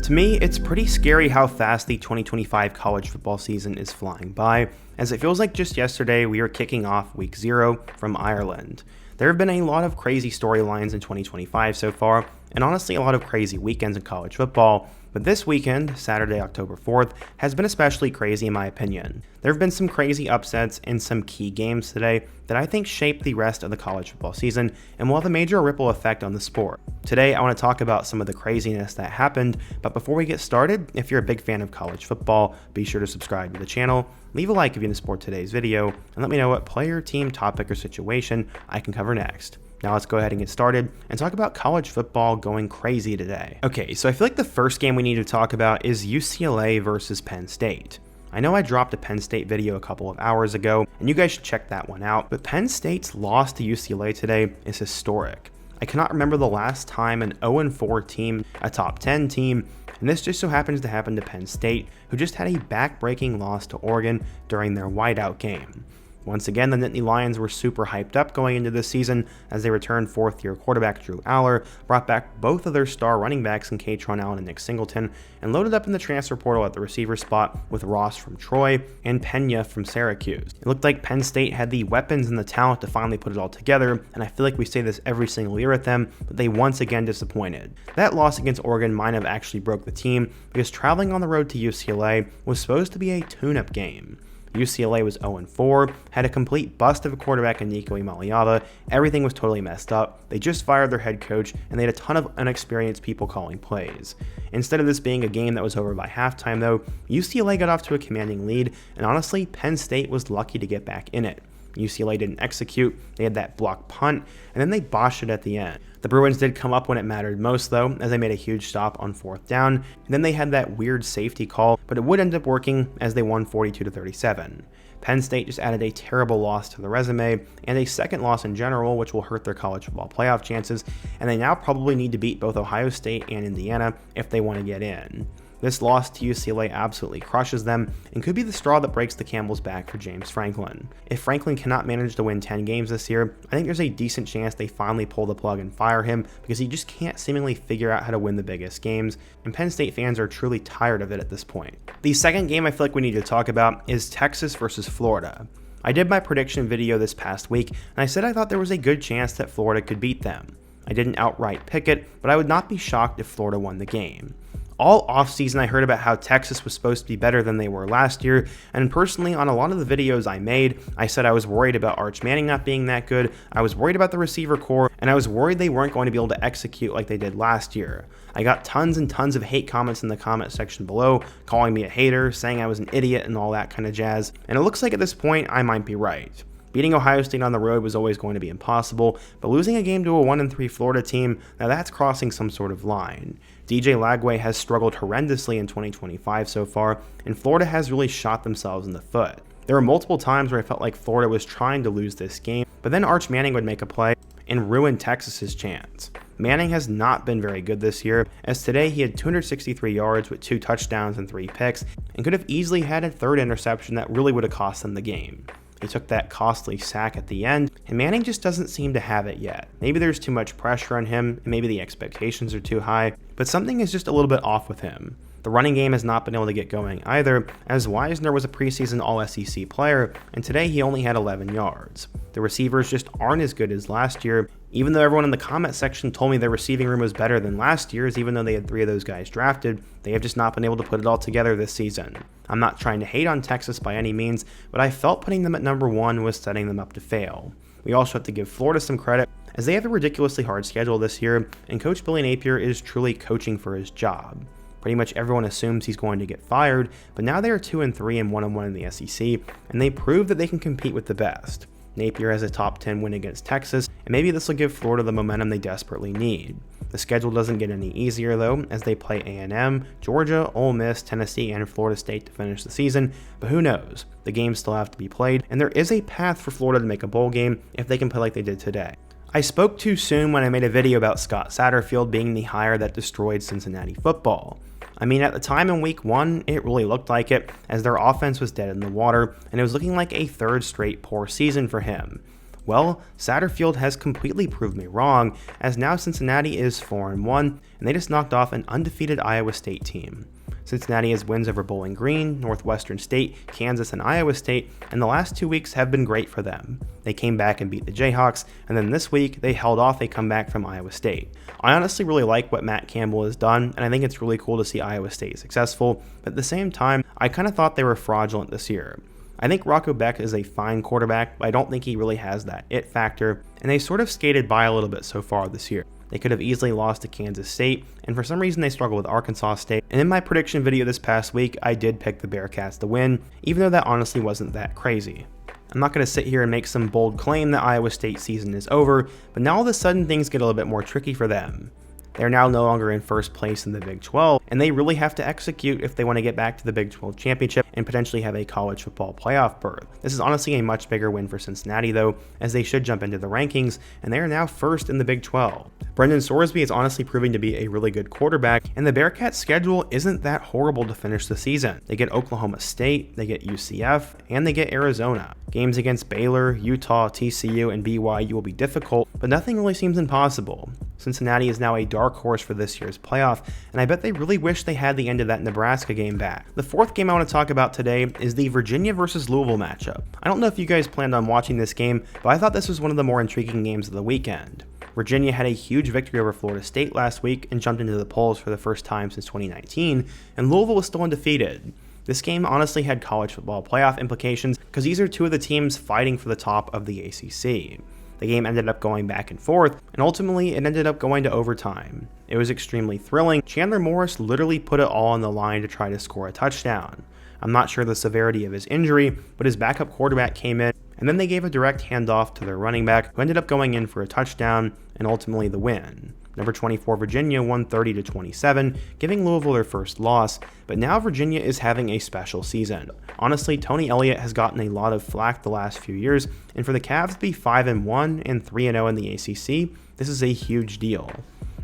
To me, it's pretty scary how fast the 2025 college football season is flying by, as it feels like just yesterday we were kicking off week 0 from Ireland. There have been a lot of crazy storylines in 2025 so far, and honestly a lot of crazy weekends in college football, but this weekend, Saturday, October 4th, has been especially crazy in my opinion. There have been some crazy upsets in some key games today that I think shape the rest of the college football season and will have a major ripple effect on the sport. Today, I want to talk about some of the craziness that happened, but before we get started, if you're a big fan of college football, be sure to subscribe to the channel, leave a like if you support today's video, and let me know what player, team, topic, or situation I can cover next. Now let's go ahead and get started and talk about college football going crazy today. Okay, so I feel like the first game we need to talk about is UCLA versus Penn State. I know I dropped a Penn State video a couple of hours ago, and you guys should check that one out, but Penn State's loss to UCLA today is historic. I cannot remember the last time an 0-4 team, a top 10 team, and this just so happens to happen to Penn State, who just had a back-breaking loss to Oregon during their whiteout game. Once again, the Nittany Lions were super hyped up going into this season as they returned fourth-year quarterback Drew Aller, brought back both of their star running backs in Kaytron Allen and Nick Singleton, and loaded up in the transfer portal at the receiver spot with Ross from Troy and Pena from Syracuse. It looked like Penn State had the weapons and the talent to finally put it all together, and I feel like we say this every single year with them, but they once again disappointed. That loss against Oregon might have actually broke the team because traveling on the road to UCLA was supposed to be a tune-up game. UCLA was 0-4, had a complete bust of a quarterback in Nico Iamaleava, everything was totally messed up, they just fired their head coach, and they had a ton of unexperienced people calling plays. Instead of this being a game that was over by halftime though, UCLA got off to a commanding lead, and honestly, Penn State was lucky to get back in it. UCLA didn't execute, they had that block punt, and then they botched it at the end. The Bruins did come up when it mattered most though, as they made a huge stop on 4th down, and then they had that weird safety call, but it would end up working as they won 42-37. Penn State just added a terrible loss to the resume, and a second loss in general, which will hurt their college football playoff chances, and they now probably need to beat both Ohio State and Indiana if they want to get in. This loss to UCLA absolutely crushes them and could be the straw that breaks the camel's back for James Franklin. If Franklin cannot manage to win 10 games this year, I think there's a decent chance they finally pull the plug and fire him because he just can't seemingly figure out how to win the biggest games, and Penn State fans are truly tired of it at this point. The second game I feel like we need to talk about is Texas versus Florida. I did my prediction video this past week, and I said I thought there was a good chance that Florida could beat them. I didn't outright pick it, but I would not be shocked if Florida won the game. All offseason I heard about how Texas was supposed to be better than they were last year, and personally on a lot of the videos I made, I said I was worried about Arch Manning not being that good, I was worried about the receiver core, and I was worried they weren't going to be able to execute like they did last year. I got tons and tons of hate comments in the comment section below, calling me a hater, saying I was an idiot and all that kind of jazz, and it looks like at this point I might be right. Beating Ohio State on the road was always going to be impossible, but losing a game to a 1-3 Florida team, now that's crossing some sort of line. DJ Lagway has struggled horrendously in 2025 so far, and Florida has really shot themselves in the foot. There were multiple times where I felt like Florida was trying to lose this game, but then Arch Manning would make a play and ruin Texas's chance. Manning has not been very good this year, as today he had 263 yards with 2 touchdowns and 3 picks, and could have easily had a third interception that really would have cost them the game. He took that costly sack at the end, and Manning just doesn't seem to have it yet. Maybe there's too much pressure on him, and maybe the expectations are too high, but something is just a little bit off with him. The running game has not been able to get going either, as Wisner was a preseason All-SEC player, and today he only had 11 yards. The receivers just aren't as good as last year, even though everyone in the comment section told me their receiving room was better than last year's, even though they had 3 of those guys drafted, they have just not been able to put it all together this season. I'm not trying to hate on Texas by any means, but I felt putting them at number 1 was setting them up to fail. We also have to give Florida some credit, as they have a ridiculously hard schedule this year, and Coach Billy Napier is truly coaching for his job. Pretty much everyone assumes he's going to get fired, but now they are 2-3 and 1-1 in the SEC, and they prove that they can compete with the best. Napier has a top 10 win against Texas, and maybe this will give Florida the momentum they desperately need. The schedule doesn't get any easier though, as they play A&M, Georgia, Ole Miss, Tennessee, and Florida State to finish the season, but who knows? The games still have to be played, and there is a path for Florida to make a bowl game if they can play like they did today. I spoke too soon when I made a video about Scott Satterfield being the hire that destroyed Cincinnati football. I mean, at the time in week 1, it really looked like it, as their offense was dead in the water, and it was looking like a third straight poor season for him. Well, Satterfield has completely proved me wrong, as now Cincinnati is 4-1, and they just knocked off an undefeated Iowa State team. Cincinnati has wins over Bowling Green, Northwestern State, Kansas, and Iowa State, and the last 2 weeks have been great for them. They came back and beat the Jayhawks, and then this week they held off a comeback from Iowa State. I honestly really like what Matt Campbell has done, and I think it's really cool to see Iowa State successful, but at the same time, I kind of thought they were fraudulent this year. I think Rocco Beck is a fine quarterback, but I don't think he really has that it factor, and they sort of skated by a little bit so far this year. They could have easily lost to Kansas State, and for some reason they struggled with Arkansas State. And in my prediction video this past week, I did pick the Bearcats to win, even though that honestly wasn't that crazy. I'm not going to sit here and make some bold claim that Iowa State season is over, but now all of a sudden things get a little bit more tricky for them. They're now no longer in first place in the Big 12, and they really have to execute if they want to get back to the Big 12 championship and potentially have a college football playoff berth. This is honestly a much bigger win for Cincinnati though, as they should jump into the rankings, and they are now first in the Big 12. Brendan Sorsby is honestly proving to be a really good quarterback, and the Bearcats' schedule isn't that horrible to finish the season. They get Oklahoma State, they get UCF, and they get Arizona. Games against Baylor, Utah, TCU, and BYU will be difficult, but nothing really seems impossible. Cincinnati is now a dark horse for this year's playoff, and I bet they really wish they had the end of that Nebraska game back. The fourth game I want to talk about today is the Virginia versus Louisville matchup. I don't know if you guys planned on watching this game, but I thought this was one of the more intriguing games of the weekend. Virginia had a huge victory over Florida State last week and jumped into the polls for the first time since 2019, and Louisville was still undefeated. This game honestly had college football playoff implications because these are two of the teams fighting for the top of the ACC. The game ended up going back and forth, and ultimately it ended up going to overtime. It was extremely thrilling. Chandler Morris literally put it all on the line to try to score a touchdown. I'm not sure the severity of his injury, but his backup quarterback came in, and then they gave a direct handoff to their running back, who ended up going in for a touchdown and ultimately the win. Number 24 Virginia won 30-27, giving Louisville their first loss, but now Virginia is having a special season. Honestly, Tony Elliott has gotten a lot of flack the last few years, and for the Cavs to be 5-1 and 3-0 in the ACC, this is a huge deal.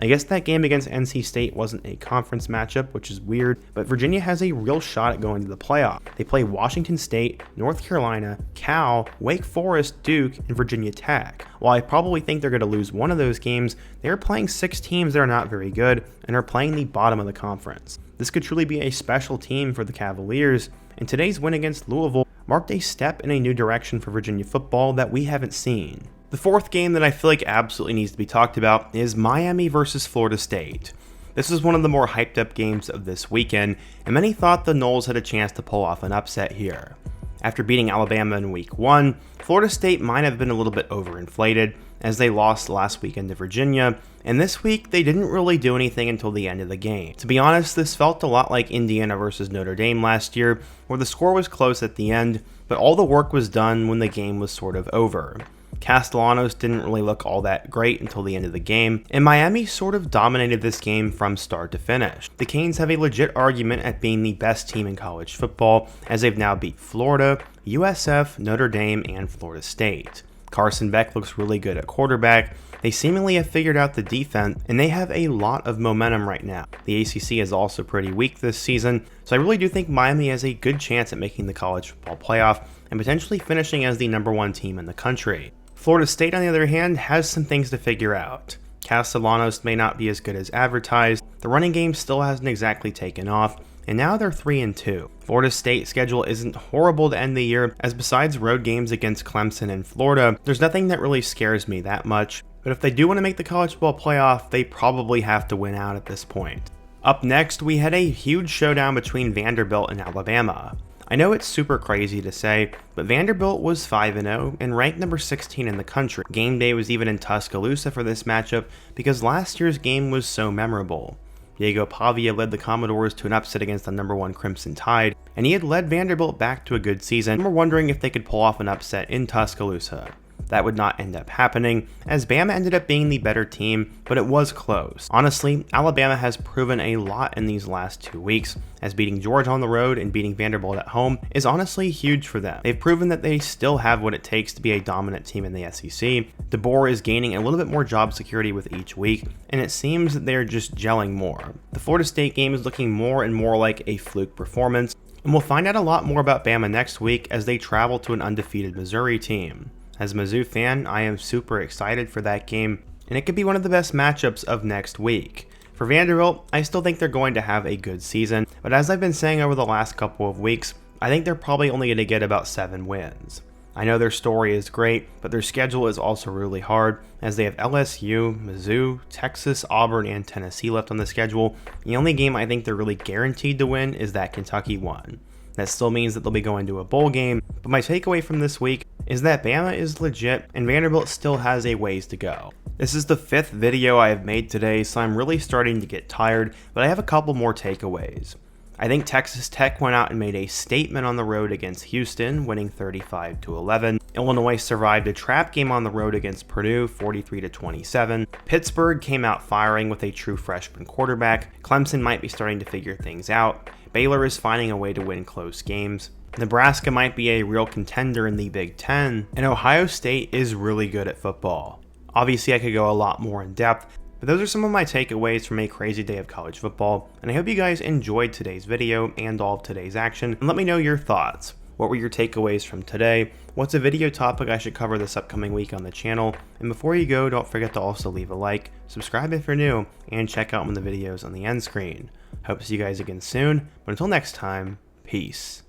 I guess that game against NC State wasn't a conference matchup, which is weird, but Virginia has a real shot at going to the playoff. They play Washington State, North Carolina, Cal, Wake Forest, Duke, and Virginia Tech. While I probably think they're going to lose one of those games, they're playing 6 teams that are not very good and are playing the bottom of the conference. This could truly be a special team for the Cavaliers, and today's win against Louisville marked a step in a new direction for Virginia football that we haven't seen. The fourth game that I feel like absolutely needs to be talked about is Miami versus Florida State. This is one of the more hyped up games of this weekend, and many thought the Noles had a chance to pull off an upset here. After beating Alabama in week 1, Florida State might have been a little bit overinflated as they lost last weekend to Virginia, and this week they didn't really do anything until the end of the game. To be honest, this felt a lot like Indiana versus Notre Dame last year, where the score was close at the end, but all the work was done when the game was sort of over. Castellanos didn't really look all that great until the end of the game, and Miami sort of dominated this game from start to finish. The Canes have a legit argument at being the best team in college football, as they've now beat Florida, USF, Notre Dame, and Florida State. Carson Beck looks really good at quarterback. They seemingly have figured out the defense, and they have a lot of momentum right now. The ACC is also pretty weak this season, so I really do think Miami has a good chance at making the college football playoff and potentially finishing as the #1 team in the country. Florida State, on the other hand, has some things to figure out. Castellanos may not be as good as advertised, the running game still hasn't exactly taken off, and now they're 3-2. Florida State's schedule isn't horrible to end the year, as besides road games against Clemson and Florida, there's nothing that really scares me that much, but if they do want to make the college football playoff, they probably have to win out at this point. Up next, we had a huge showdown between Vanderbilt and Alabama. I know it's super crazy to say, but Vanderbilt was 5-0 and ranked number 16 in the country. Game day was even in Tuscaloosa for this matchup because last year's game was so memorable. Diego Pavia led the Commodores to an upset against the #1 Crimson Tide, and he had led Vanderbilt back to a good season. We're wondering if they could pull off an upset in Tuscaloosa. That would not end up happening, as Bama ended up being the better team, but it was close. Honestly, Alabama has proven a lot in these last 2 weeks, as beating Georgia on the road and beating Vanderbilt at home is honestly huge for them. They've proven that they still have what it takes to be a dominant team in the SEC. DeBoer is gaining a little bit more job security with each week, and it seems that they're just gelling more. The Florida State game is looking more and more like a fluke performance, and we'll find out a lot more about Bama next week as they travel to an undefeated Missouri team. As a Mizzou fan, I am super excited for that game, and it could be one of the best matchups of next week. For Vanderbilt, I still think they're going to have a good season, but as I've been saying over the last couple of weeks, I think they're probably only going to get about 7 wins. I know their story is great, but their schedule is also really hard, as they have LSU, Mizzou, Texas, Auburn, and Tennessee left on the schedule. The only game I think they're really guaranteed to win is that Kentucky one. That still means that they'll be going to a bowl game, but my takeaway from this week is that Bama is legit and Vanderbilt still has a ways to go. This is the 5th video I have made today, so I'm really starting to get tired, but I have a couple more takeaways. I think Texas Tech went out and made a statement on the road against Houston, winning 35-11. Illinois survived a trap game on the road against Purdue, 43-27. Pittsburgh came out firing with a true freshman quarterback. Clemson might be starting to figure things out. Baylor is finding a way to win close games. Nebraska might be a real contender in the Big Ten. And Ohio State is really good at football. Obviously, I could go a lot more in depth, but those are some of my takeaways from a crazy day of college football, and I hope you guys enjoyed today's video and all of today's action, and let me know your thoughts. What were your takeaways from today? What's a video topic I should cover this upcoming week on the channel? And before you go, don't forget to also leave a like, subscribe if you're new, and check out one of the videos on the end screen. Hope to see you guys again soon, but until next time, peace.